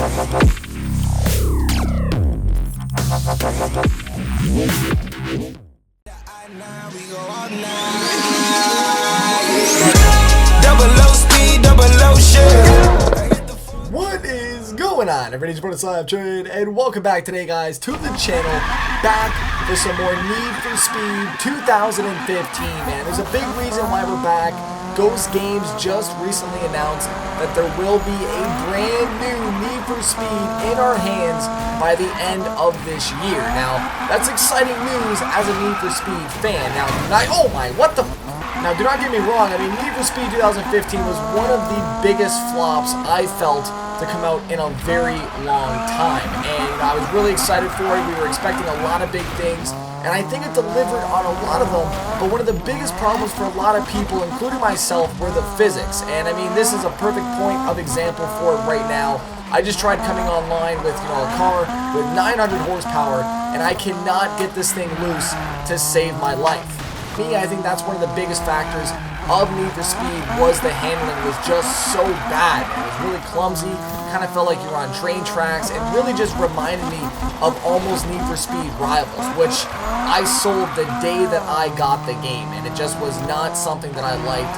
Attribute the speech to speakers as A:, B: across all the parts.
A: What is going on, everybody? It's SLAP Train, and welcome back today, guys, to the channel. Back for some more Need for Speed 2015, man. There's a big reason why we're back. Ghost Games just recently announced that there will be a brand new Need for Speed in our hands by the end of this year. Now, that's exciting news as a Need for Speed fan. Now, Now, do not get me wrong, I mean, Need for Speed 2015 was one of the biggest flops I felt to come out in a very long time, and I was really excited for it. We were expecting a lot of big things, and I think it delivered on a lot of them, but one of the biggest problems for a lot of people, including myself, were the physics, and I mean, this is a perfect point of example for it right now. I just tried coming online with, a car with 900 horsepower, and I cannot get this thing loose to save my life. Me, I think that's one of the biggest factors of Need for Speed was the handling was just so bad. It was really clumsy, kind of felt like you were on train tracks, and really just reminded me of almost Need for Speed Rivals, which I sold the day that I got the game, and it just was not something that I liked.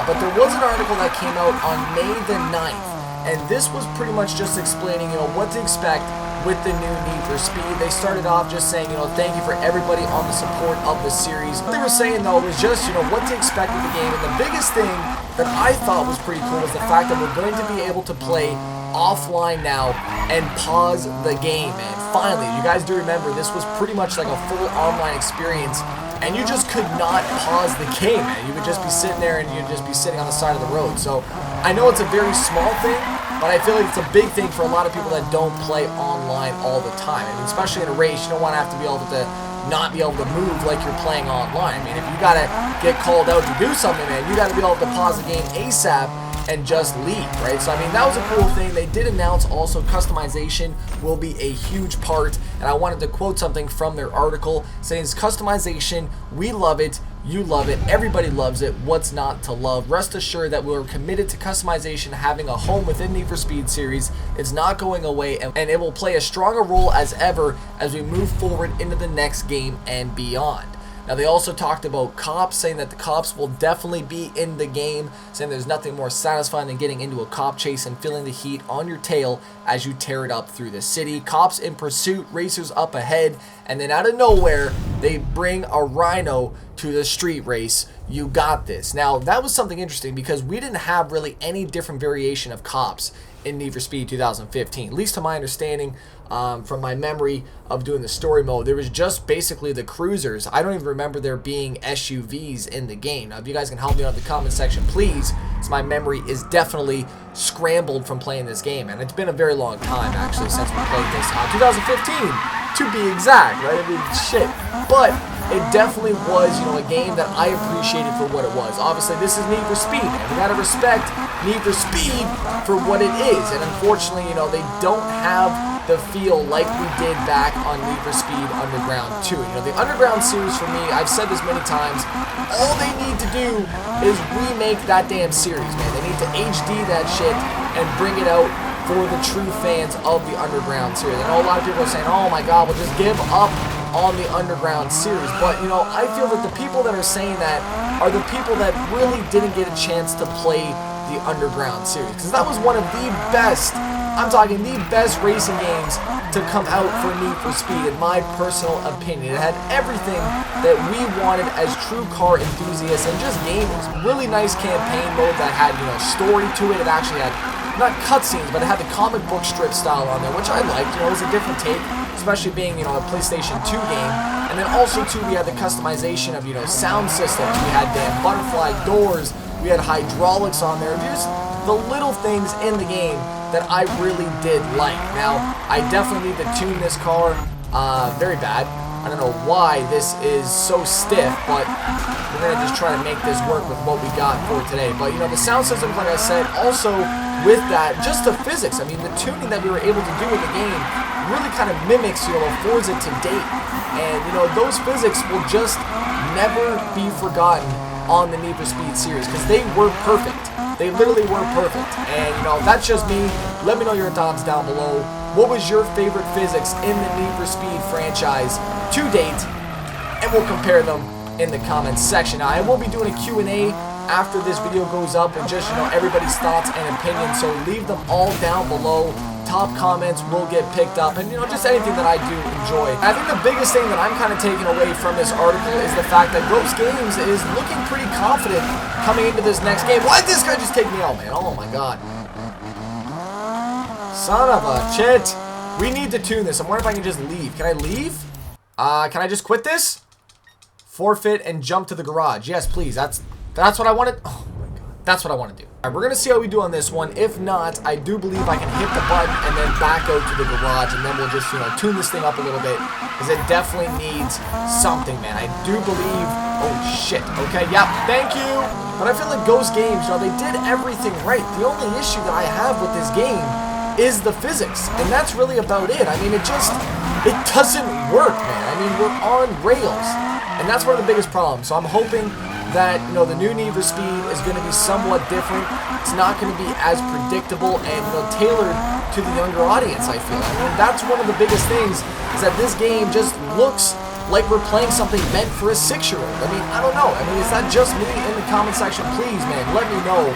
A: But there was an article that came out on May the 9th, and this was pretty much just explaining, what to expect with the new Need for Speed. They started off just saying, thank you for everybody on the support of the series. What they were saying, though, was just, what to expect with the game. And the biggest thing that I thought was pretty cool was the fact that we're going to be able to play offline now and pause the game. And finally, you guys do remember, this was pretty much like a full online experience, and you just could not pause the game, man. You would just be sitting there, and you'd just be sitting on the side of the road. So I know it's a very small thing, but I feel like it's a big thing for a lot of people that don't play online all the time. I mean, especially in a race, you don't want to have to be able to not be able to move like you're playing online. I mean, if you got to get called out to do something, man, you got to be able to pause the game ASAP and just leave, right? So, I mean, that was a cool thing. They did announce also customization will be a huge part, and I wanted to quote something from their article saying, customization, we love it, you love it, everybody loves it, what's not to love? Rest assured that we're committed to customization having a home within Need for Speed series. It's not going away, and it will play a stronger role as ever as we move forward into the next game and beyond. Now, they also talked about cops, saying that the cops will definitely be in the game, saying there's nothing more satisfying than getting into a cop chase and feeling the heat on your tail as you tear it up through the city. Cops in pursuit, racers up ahead, and then out of nowhere, they bring a rhino to the street race. You got this. Now, that was something interesting because we didn't have really any different variation of cops in Need for Speed 2015, at least to my understanding. From my memory of doing the story mode, there was just basically the cruisers. I don't even remember there being SUVs in the game. Now, if you guys can help me out in the comment section, please, because my memory is definitely scrambled from playing this game, and it's been a very long time, actually, since we played this. 2015, to be exact, right? I mean, shit. But it definitely was, a game that I appreciated for what it was. Obviously, this is Need for Speed, and we gotta respect Need for Speed for what it is. And unfortunately, they don't have the feel like we did back on Need for Speed Underground 2. The Underground series for me, I've said this many times, all they need to do is remake that damn series, man. They need to HD that shit and bring it out for the true fans of the Underground series. I know a lot of people are saying, oh my god, well just give up on the Underground series, but I feel that the people that are saying that are the people that really didn't get a chance to play the Underground series, because that was one of the best, I'm talking the best racing games to come out for Need for Speed, in my personal opinion. It had everything that we wanted as true car enthusiasts and just gamers. Really nice campaign mode that had, story to it. It actually had, not cutscenes, but it had the comic book strip style on there, which I liked. It was a different take, especially being, a PlayStation 2 game. And then also, too, we had the customization of, sound systems. We had damn butterfly doors. We had hydraulics on there. Just the little things in the game that I really did like. Now, I definitely need to tune this car very bad. I don't know why this is so stiff, but we're going to just try to make this work with what we got for today. But, the sound systems, like I said, also with that, just the physics. I mean, the tuning that we were able to do in the game really kind of mimics, Forza to date. And, those physics will just never be forgotten on the Need for Speed series, because they were perfect. They literally were perfect. And, you know, that's just me. Let me know your thoughts down below. What was your favorite physics in the Need for Speed franchise to date? And we'll compare them in the comments section. Now, I will be doing a Q&A after this video goes up with just, you know, everybody's thoughts and opinions. So leave them all down below. Top comments will get picked up, and, you know, just anything that I do enjoy. I think the biggest thing that I'm kind of taking away from this article is the fact that Ghost Games is looking pretty confident coming into this next game. Why did this guy just take me out, man? Oh my god. Son of a shit. We need to tune this. I'm wondering if I can just leave. Can I leave? Can I just quit this? Forfeit and jump to the garage. Yes, please. That's what I wanted. Oh my god. That's what I want to do. Alright, we're going to see how we do on this one. If not, I do believe I can hit the button and then back out to the garage, and then we'll just, you know, tune this thing up a little bit, because it definitely needs something, man. I do believe... Oh, shit. Okay, yeah, thank you. But I feel like Ghost Games, you know, they did everything right. The only issue that I have with this game is the physics, and that's really about it. I mean, it doesn't work, man. I mean, we're on rails, and that's one of the biggest problems. So I'm hoping that, you know, the new Need for Speed is going to be somewhat different. It's not going to be as predictable and, you know, tailored to the younger audience, I feel. I mean, that's one of the biggest things, is that this game just looks like we're playing something meant for a 6-year-old. I mean, I don't know. I mean, is that just me? In the comment section, please, man, let me know.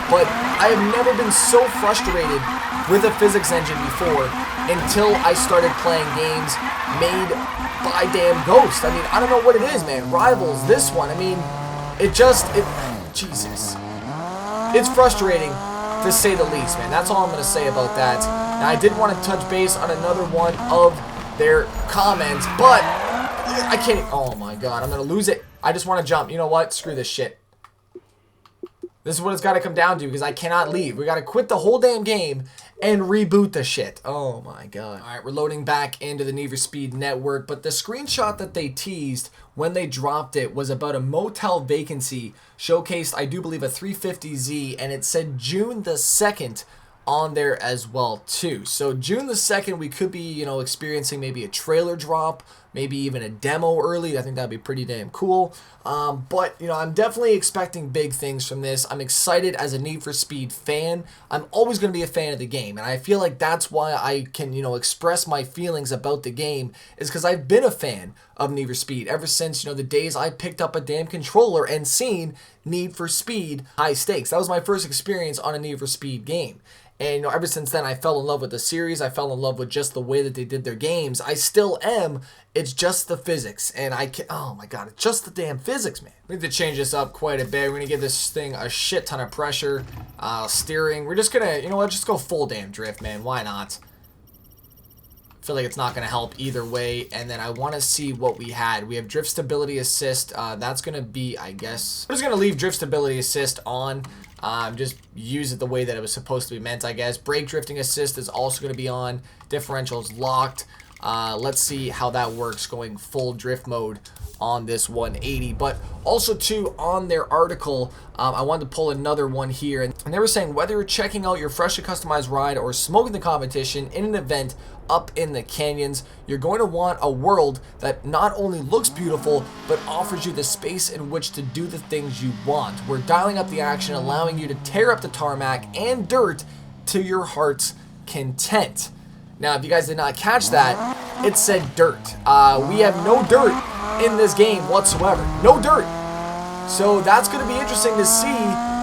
A: But I have never been so frustrated with a physics engine before until I started playing games made by damn Ghost. I mean, I don't know what it is, man. Rivals, this one, I mean... Jesus. It's frustrating, to say the least, man. That's all I'm going to say about that. Now, I did want to touch base on another one of their comments, but I can't... Oh, my God. I'm going to lose it. I just want to jump. You know what? Screw this shit. This is what it's got to come down to, because I cannot leave. We got to quit the whole damn game and reboot the shit. Oh, my God. All right, we're loading back into the Need for Speed network, but the screenshot that they teased when they dropped it was about a motel vacancy, showcased, I do believe, a 350Z, and it said June the 2nd on there as well, too. So June the 2nd, we could be, you know, experiencing maybe a trailer drop, maybe even a demo early. I think that'd be pretty damn cool. But, you know, I'm definitely expecting big things from this. I'm excited as a Need for Speed fan. I'm always going to be a fan of the game, and I feel like that's why I can, you know, express my feelings about the game, is because I've been a fan of Need for Speed ever since, you know, the days I picked up a damn controller and seen Need for Speed High Stakes. That was my first experience on a Need for Speed game. And, you know, ever since then, I fell in love with the series. I fell in love with just the way that they did their games. I still am. It's just the physics. And I can't... Oh, my God. It's just the damn physics, man. We need to change this up quite a bit. We're going to give this thing a shit ton of pressure. Steering. We're just going to... You know what? Just go full damn drift, man. Why not? I feel like it's not going to help either way. And then I want to see what we had. We have drift stability assist. That's going to be, I guess... I'm just going to leave drift stability assist on. Just use it the way that it was supposed to be meant, I guess. Brake drifting assist is also going to be on. Differentials locked. Let's see how that works going full drift mode on this 180. But also, too, on their article, I wanted to pull another one here. And they were saying, whether you're checking out your freshly customized ride or smoking the competition in an event up in the canyons, you're going to want a world that not only looks beautiful, but offers you the space in which to do the things you want. We're dialing up the action, allowing you to tear up the tarmac and dirt to your heart's content. Now, if you guys did not catch that, it said dirt. We have no dirt in this game whatsoever. No dirt. So that's going to be interesting to see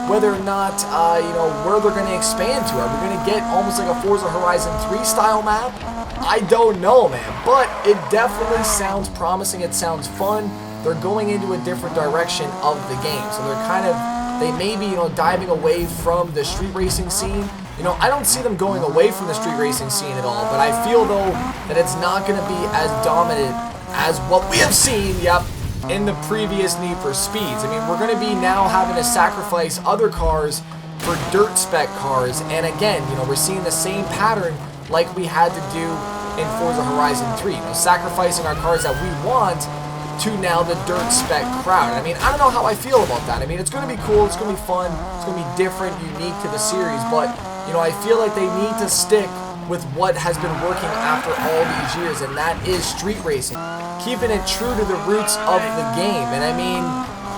A: whether or not, you know, where they're going to expand to. Are we going to get almost like a Forza Horizon 3 style map? I don't know, man, but it definitely sounds promising. It sounds fun. They're going into a different direction of the game, so they're kind of, they may be, you know, diving away from the street racing scene. You know, I don't see them going away from the street racing scene at all, but I feel, though, that it's not going to be as dominant as what we have seen, yep, in the previous Need for Speeds. I mean, we're going to be now having to sacrifice other cars for dirt spec cars, and again, you know, we're seeing the same pattern like we had to do in Forza Horizon 3, you know, sacrificing our cars that we want to now the dirt spec crowd. I mean, I don't know how I feel about that. I mean, it's going to be cool, it's going to be fun, it's going to be different, unique to the series, but, you know, I feel like they need to stick with what has been working after all these years, and that is street racing. Keeping it true to the roots of the game. And I mean,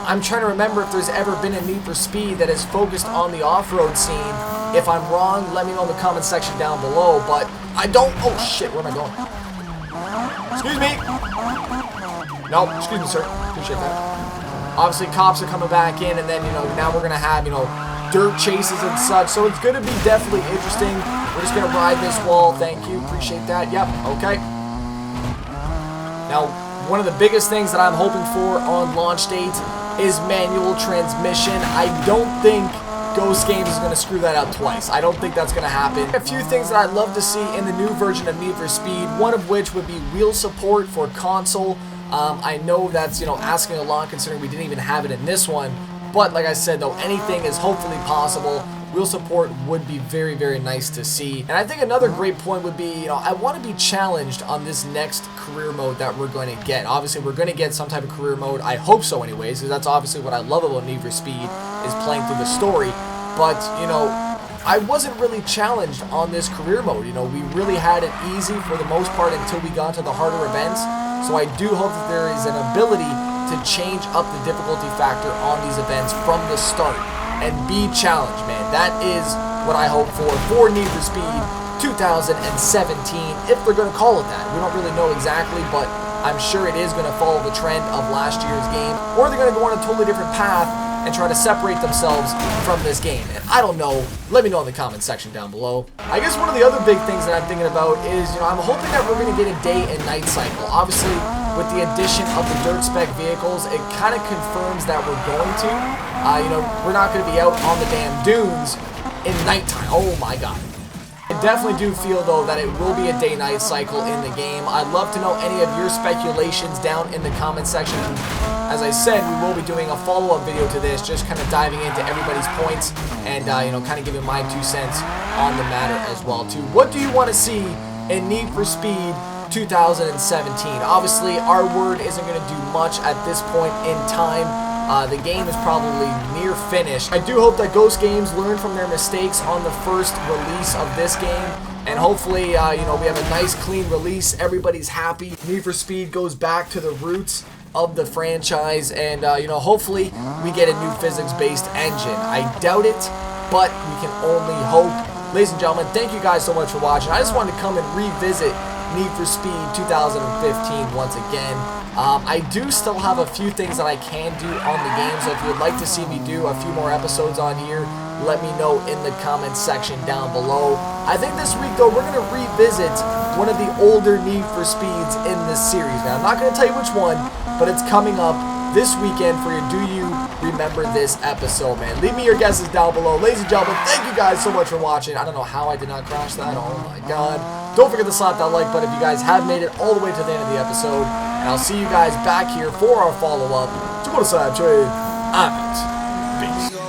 A: I'm trying to remember if there's ever been a Need for Speed that is focused on the off-road scene. If I'm wrong, let me know in the comment section down below, but I don't... Oh, shit, where am I going? Excuse me! No, excuse me, sir. Appreciate that. Obviously, cops are coming back in, and then, you know, now we're going to have, you know, dirt chases and such, so it's going to be definitely interesting. We're just going to ride this wall. Thank you. Appreciate that. Yep, okay. Now, one of the biggest things that I'm hoping for on launch date is manual transmission. I don't think Ghost Games is going to screw that up twice. I don't think that's going to happen. A few things that I'd love to see in the new version of Need for Speed, one of which would be wheel support for console. I know that's, you know, asking a lot considering we didn't even have it in this one, but like I said though, anything is hopefully possible. Wheel support would be very, very nice to see. And I think another great point would be, you know, I want to be challenged on this next career mode that we're going to get. Obviously, we're going to get some type of career mode. I hope so anyways, because that's obviously what I love about Need for Speed, is playing through the story. But, you know, I wasn't really challenged on this career mode. You know, we really had it easy for the most part until we got to the harder events. So I do hope that there is an ability to change up the difficulty factor on these events from the start and be challenged, man. That is what I hope for Need for Speed 2017, if they're going to call it that. We don't really know exactly, but I'm sure it is going to follow the trend of last year's game, or they're going to go on a totally different path and try to separate themselves from this game. And I don't know. Let me know in the comment section down below. I guess one of the other big things that I'm thinking about is, you know, I'm hoping that we're going to get a day and night cycle. Obviously, with the addition of the dirt spec vehicles, it kind of confirms that we're going to. You know, we're not going to be out on the damn dunes in nighttime. Oh my god. I definitely do feel, though, that it will be a day-night cycle in the game. I'd love to know any of your speculations down in the comment section. As I said, we will be doing a follow-up video to this, just kind of diving into everybody's points and, you know, kind of giving my 2 cents on the matter as well, too. What do you want to see in Need for Speed 2017? Obviously, our word isn't going to do much at this point in time. The game is probably near finished. I do hope that Ghost Games learn from their mistakes on the first release of this game, and hopefully, you know, we have a nice clean release. Everybody's happy. Need for Speed goes back to the roots of the franchise, and you know, hopefully we get a new physics-based engine. I doubt it, but we can only hope. Ladies and gentlemen, thank you guys so much for watching. I just wanted to come and revisit Need for Speed 2015 once again. I do still have a few things that I can do on the game, so if you would like to see me do a few more episodes on here, let me know in the comments section down below. I think this week, though, we're going to revisit one of the older Need for Speeds in this series. Now, I'm not going to tell you which one, but it's coming up this weekend for your Do You Remember This episode, man. Leave me your guesses down below. Ladies and gentlemen, thank you guys so much for watching. I don't know how I did not crash that. Oh, my God. Don't forget to slap that like button if you guys have made it all the way to the end of the episode. And I'll see you guys back here for our follow-up to SLAPTrain. I'm out. Peace.